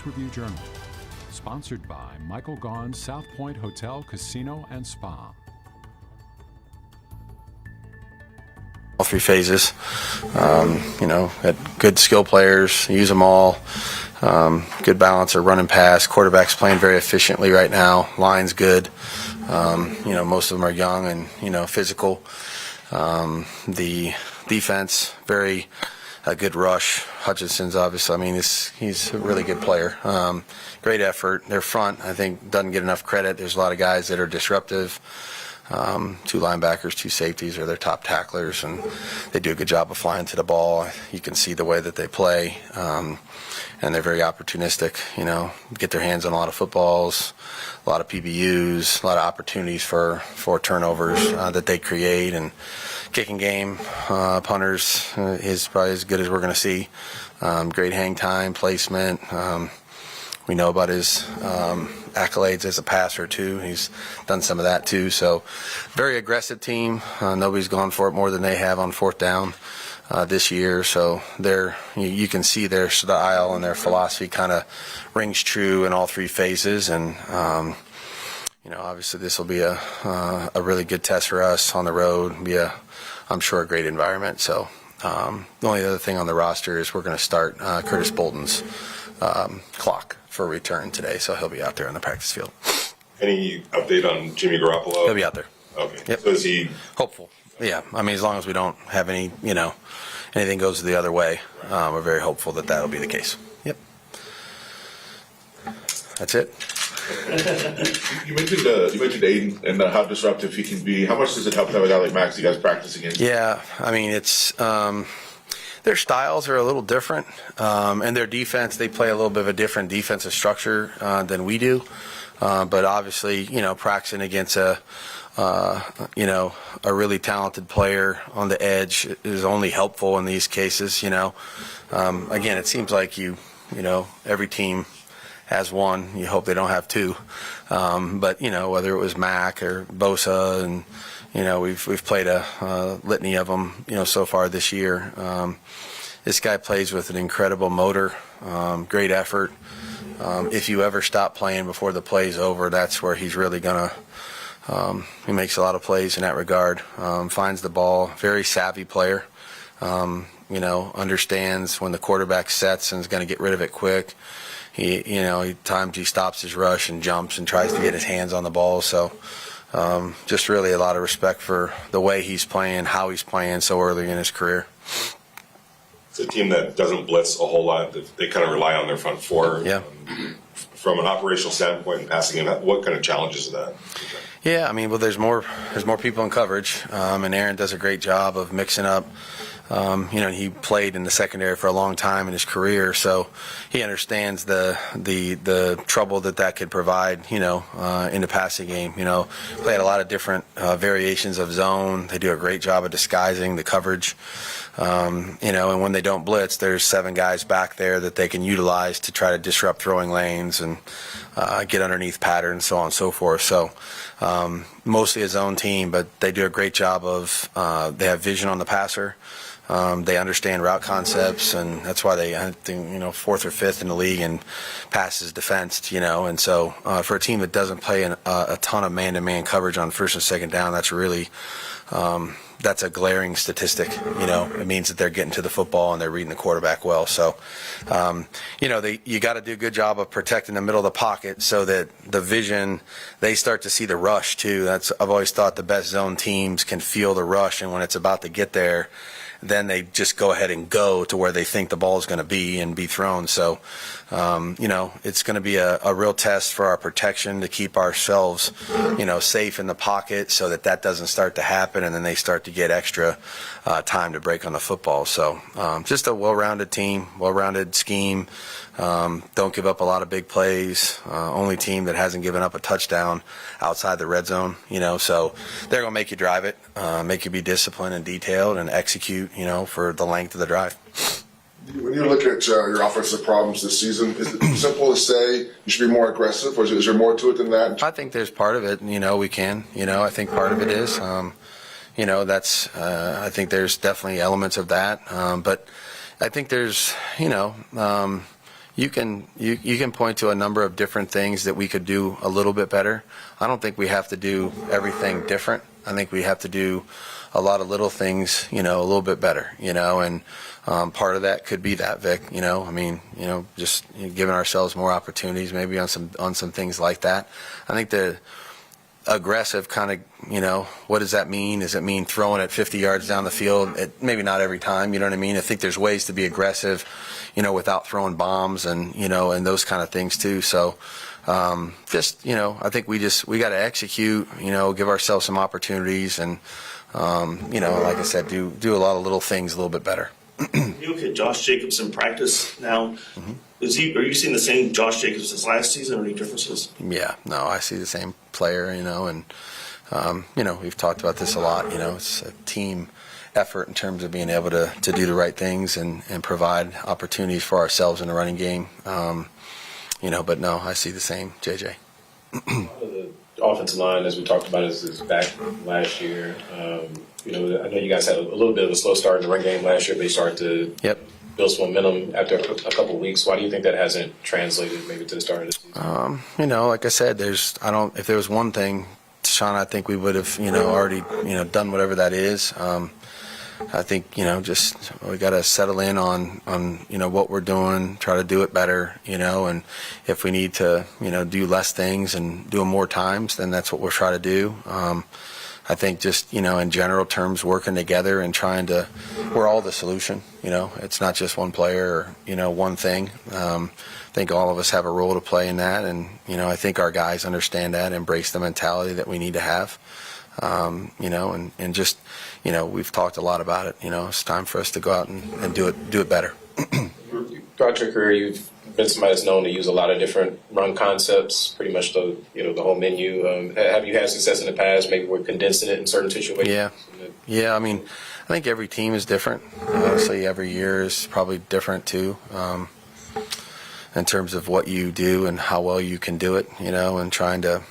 Business Review Journal. Sponsored by Michael Gaughan's South Point Hotel, Casino, and Spa. All three phases. Had good skill players, use them all. Good balance of run and pass. Quarterback's playing very efficiently right now. Line's good. Most of them are young and, physical. The defense, very good rush. Hutchinson's obviously, he's a really good player. Great effort. Their front, I think, doesn't get enough credit. There's a lot of guys that are disruptive. 2 linebackers, 2 safeties are their top tacklers, and they do a good job of flying to the ball. You can see the way that they play, and they're very opportunistic, get their hands on a lot of footballs, a lot of PBUs, a lot of opportunities for turnovers that they create. And kicking game, punters is probably as good as we're going to see. Great hang time, placement. We know about his accolades as a passer, too. He's done some of that, too. So, very aggressive team. Nobody's gone for it more than they have on 4th down this year. So, you can see their style and their philosophy kind of rings true in all 3 phases. And, obviously this will be a really good test for us on the road. Be I'm sure, a great environment. So, the only other thing on the roster is we're going to start Curtis Bolton's clock for return today, so he'll be out there on the practice field. Any update on Jimmy Garoppolo? He'll be out there. Okay. Yep. So is he hopeful? Yeah. As long as we don't have any, anything goes the other way, we're very hopeful that that'll be the case. Yep. That's it. You mentioned Aiden and how disruptive he can be. How much does it help to have a guy like Max you guys practice against? Yeah. It's their styles are a little different, and their defense, they play a little bit of a different defensive structure than we do. But obviously, practicing against a really talented player on the edge is only helpful in these cases. Again, it seems like every team has one. You hope they don't have 2. But whether it was Mac or Bosa, and we've played a litany of them so far this year. This guy plays with an incredible motor, great effort. If you ever stop playing before the play's over, that's where he's really gonna. He makes a lot of plays in that regard. Finds the ball. Very savvy player. Understands when the quarterback sets and is going to get rid of it quick. Times he stops his rush and jumps and tries to get his hands on the ball. So, just really a lot of respect for the way he's playing, how he's playing so early in his career. It's a team that doesn't blitz a whole lot. They kind of rely on their front 4. Yeah. From an operational standpoint and passing in, what kind of challenges is that? Yeah, there's more people in coverage, and Aaron does a great job of mixing up. He played in the secondary for a long time in his career, so he understands the trouble that could provide, in the passing game. Played a lot of different variations of zone. They do a great job of disguising the coverage. And when they don't blitz, there's 7 guys back there that they can utilize to try to disrupt throwing lanes and get underneath patterns, so on and so forth. So mostly a zone team, but they do a great job of they have vision on the passer. They understand route concepts, and that's why they, I think, 4th or 5th in the league in passes defensed, And so for a team that doesn't play a ton of man-to-man coverage on 1st and 2nd down, that's really that's a glaring statistic. It means that they're getting to the football and they're reading the quarterback well. So, you got to do a good job of protecting the middle of the pocket so that the vision, they start to see the rush too. I've always thought the best zone teams can feel the rush, and when it's about to get there, then they just go ahead and go to where they think the ball is going to be and be thrown. So, it's going to be a real test for our protection to keep ourselves, safe in the pocket so that doesn't start to happen, and then they start to get extra time to break on the football. So, just a well-rounded team, well-rounded scheme. Don't give up a lot of big plays. Only team that hasn't given up a touchdown outside the red zone, so they're going to make you drive it, make you be disciplined and detailed and execute, for the length of the drive. When you look at your offensive problems this season, is it simple to say you should be more aggressive, or is there more to it than that? I think there's part of it, we can, I think part of it is, that's, I think there's definitely elements of that, but I think there's, you can point to a number of different things that we could do a little bit better. I don't think we have to do everything different. I think we have to do a lot of little things, a little bit better, and part of that could be that, Vic, just giving ourselves more opportunities maybe on some things like that. I think the aggressive kind of, what does that mean? Does it mean throwing it 50 yards down the field? Maybe not every time, you know what I mean? I think there's ways to be aggressive, without throwing bombs and, and those kind of things too. So I think we got to execute, give ourselves some opportunities and, like I said, do a lot of little things a little bit better. You look at Josh Jacobs in practice now. Are you seeing the same Josh Jacobs as last season, or any differences? Yeah, no, I see the same player, and we've talked about this a lot. It's a team effort in terms of being able to do the right things and provide opportunities for ourselves in the running game. But no, I see the same, JJ. The offensive line, as we talked about, is back last year. I know you guys had a little bit of a slow start in the run game last year, but you started to build some momentum after a couple of weeks. Why do you think that hasn't translated maybe to the start of the season? Like I said, if there was one thing, Sean, I think we would have, already, done whatever that is. I think, just we got to settle in on what we're doing, try to do it better, and if we need to, do less things and do them more times, then that's what we'll try to do. I think just, in general terms, working together and we're all the solution, it's not just one player or, one thing. I think all of us have a role to play in that, and, I think our guys understand that, embrace the mentality that we need to have. And just, we've talked a lot about it. It's time for us to go out and do it better. Throughout your career, you've been somebody that's known to use a lot of different run concepts, pretty much the whole menu. Have you had success in the past? Maybe we're condensing it in certain situations. Yeah. I think every team is different. Obviously, every year is probably different too. In terms of what you do and how well you can do it, and trying to,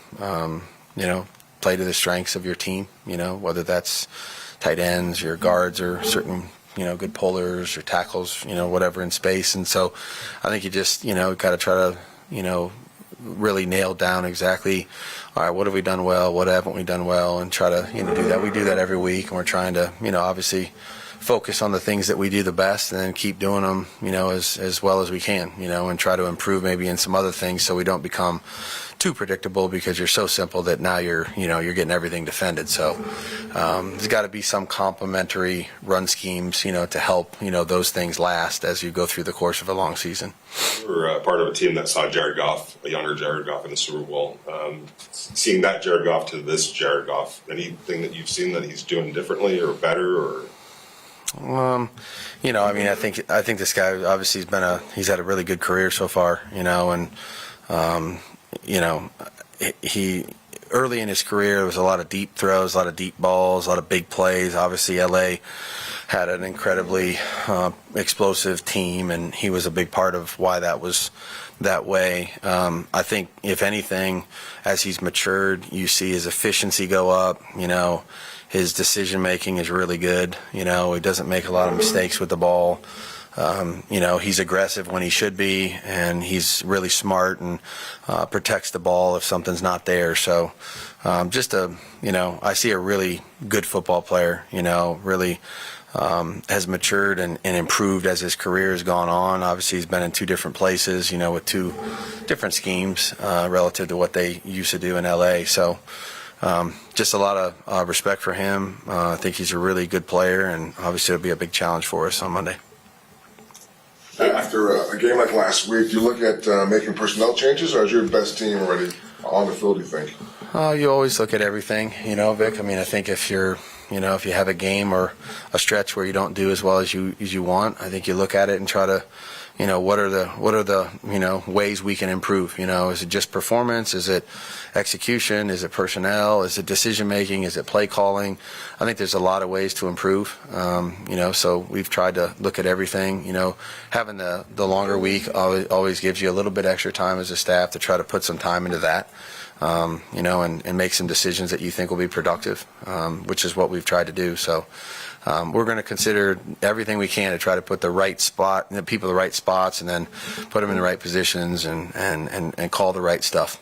play to the strengths of your team, whether that's tight ends, your guards, or certain, good pullers or tackles, whatever in space. And so I think you just, got to try to, really nail down exactly, all right, what have we done well, what haven't we done well, and try to, do that. We do that every week, and we're trying to, obviously focus on the things that we do the best and then keep doing them, as well as we can, and try to improve maybe in some other things so we don't become too predictable because you're so simple that now you're getting everything defended. So there's got to be some complementary run schemes, to help, those things last as you go through the course of a long season. We're part of a team that saw Jared Goff, a younger Jared Goff, in the Super Bowl. Seeing that Jared Goff to this Jared Goff, anything that you've seen that he's doing differently or better, or? I think this guy obviously he's had a really good career so far, and he early in his career there was a lot of deep throws, a lot of deep balls, a lot of big plays. Obviously, LA had an incredibly explosive team, and he was a big part of why that was that way. I think if anything, as he's matured, you see his efficiency go up. His decision making is really good. He doesn't make a lot of mistakes with the ball. He's aggressive when he should be, and he's really smart and protects the ball if something's not there. So I see a really good football player, really has matured and improved as his career has gone on. Obviously, he's been in two different places, with two different schemes relative to what they used to do in L.A. So just a lot of respect for him. I think he's a really good player, and obviously it'll be a big challenge for us on Monday. After a game like last week, do you look at making personnel changes, or is your best team already on the field, do you think? You always look at everything, Vic. I think if you're, if you have a game or a stretch where you don't do as well as you want, I think you look at it and try to, what are the ways we can improve? Is it just performance? Is it execution? Is it personnel? Is it decision making? Is it play calling? I think there's a lot of ways to improve. So we've tried to look at everything. Having the longer week always gives you a little bit extra time as a staff to try to put some time into that. And make some decisions that you think will be productive, which is what we've tried to do. So we're going to consider everything we can to try to put the right spot, people in the right spots, and then put them in the right positions and call the right stuff.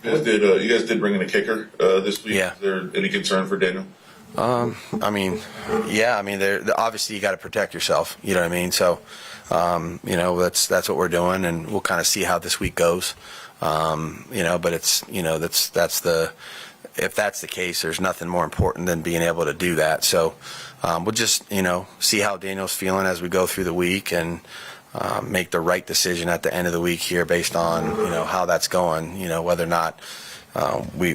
You guys did bring in a kicker this week. Yeah. Is there any concern for Daniel? I mean, yeah. I mean, obviously you got to protect yourself. You know what I mean? So, that's what we're doing, and we'll kind of see how this week goes. But it's if that's the case, there's nothing more important than being able to do that. So, we'll just see how Daniel's feeling as we go through the week and make the right decision at the end of the week here based on how that's going. Whether or not. We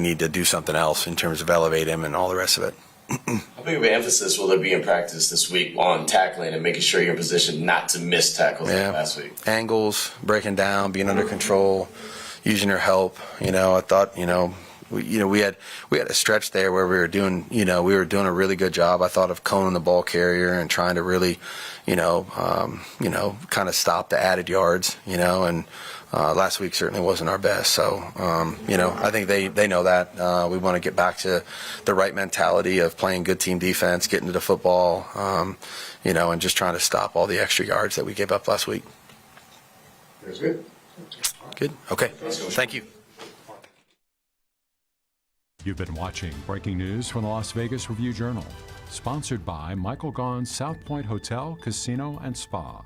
need to do something else in terms of elevate him and all the rest of it. How big of an emphasis will there be in practice this week on tackling and making sure you're in position not to miss tackles like last week? Angles, breaking down, being under control, using your help. I thought we had a stretch there where we were doing a really good job. I thought of coning the ball carrier and trying to really kind of stop the added yards. And last week certainly wasn't our best. So, I think they know that. We want to get back to the right mentality of playing good team defense, getting to the football, and just trying to stop all the extra yards that we gave up last week. That's good. Good. Okay. Thank you. You've been watching breaking news from the Las Vegas Review-Journal, sponsored by Michael Gaughan's South Point Hotel, Casino, and Spa.